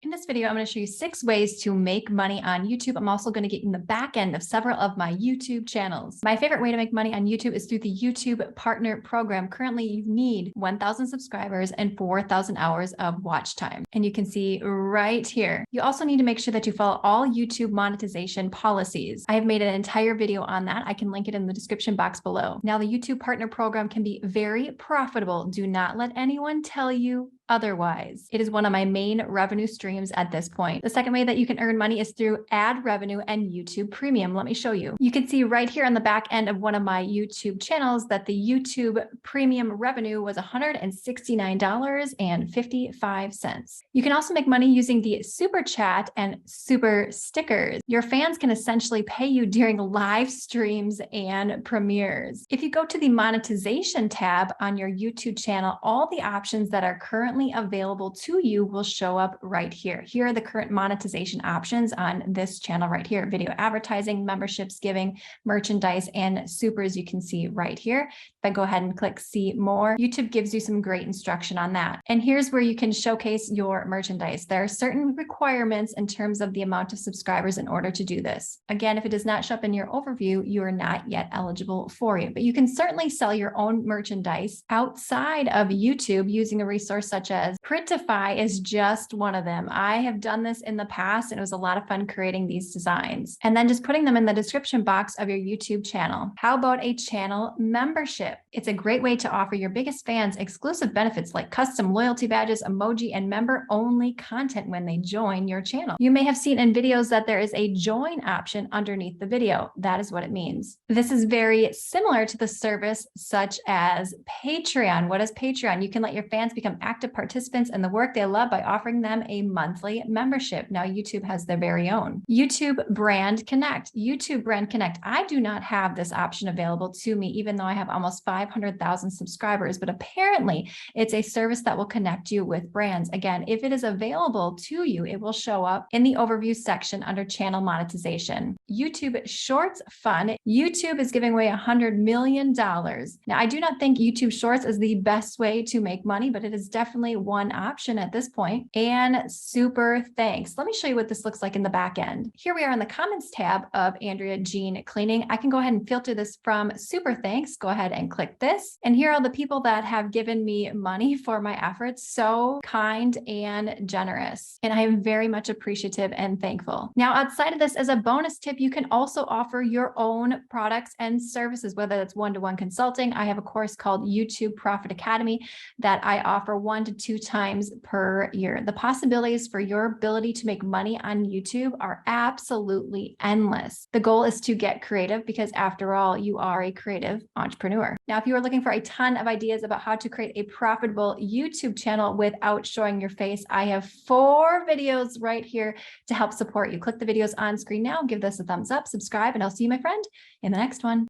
In this video, I'm going to show you 6 ways to make money on YouTube. I'm also going to get in the back end of several of my YouTube channels. My favorite way to make money on YouTube is through the YouTube Partner Program. Currently, you need 1,000 subscribers and 4,000 hours of watch time. And you can see right here. You also need to make sure that you follow all YouTube monetization policies. I have made an entire video on that. I can link it in the description box below. Now, the YouTube Partner Program can be very profitable. Do not let anyone tell you otherwise. It is one of my main revenue streams at this point. The second way that you can earn money is through ad revenue and YouTube Premium. Let me show you. You can see right here on the back end of one of my YouTube channels that the YouTube Premium revenue was $169.55. You can also make money using the Super Chat and Super Stickers. Your fans can essentially pay you during live streams and premieres. If you go to the monetization tab on your YouTube channel, all the options that are currently available to you will show up right here. Here are the current monetization options on this channel right here: video advertising, memberships, giving, merchandise, and supers. You can see right here. If I go ahead and click see more, YouTube gives you some great instruction on that. And here's where you can showcase your merchandise. There are certain requirements in terms of the amount of subscribers in order to do this. Again, if it does not show up in your overview, you are not yet eligible for it, but you can certainly sell your own merchandise outside of YouTube using a resource such as Printify is just one of them. I have done this in the past and it was a lot of fun creating these designs and then just putting them in the description box of your YouTube channel. How about a channel membership? It's a great way to offer your biggest fans exclusive benefits like custom loyalty badges, emoji, and member-only content when they join your channel. You may have seen in videos that there is a join option underneath the video. That is what it means. This is very similar to the service such as Patreon. What is Patreon? You can let your fans become active participants in the work they love by offering them a monthly membership. Now, YouTube has their very own. YouTube Brand Connect. YouTube Brand Connect. I do not have this option available to me, even though I have almost 500,000 subscribers, but apparently it's a service that will connect you with brands. Again, if it is available to you, it will show up in the overview section under channel monetization. YouTube Shorts Fun. YouTube is giving away $100 million. Now, I do not think YouTube Shorts is the best way to make money, but it is definitely one option at this point. And super thanks. Let me show you what this looks like in the back end. Here we are in the comments tab of Andrea Jean Cleaning. I can go ahead and filter this from super thanks. Go ahead and click this. And here are the people that have given me money for my efforts. So kind and generous. And I am very much appreciative and thankful. Now, outside of this, as a bonus tip, you can also offer your own products and services, whether that's one-to-one consulting. I have a course called YouTube Profit Academy that I offer 1 to 2 times per year. The possibilities for your ability to make money on YouTube are absolutely endless. The goal is to get creative because after all, you are a creative entrepreneur. Now, if you are looking for a ton of ideas about how to create a profitable YouTube channel without showing your face, I have 4 videos right here to help support you. Click the videos on screen now, give this a thumbs up, subscribe, and I'll see you, my friend, in the next one.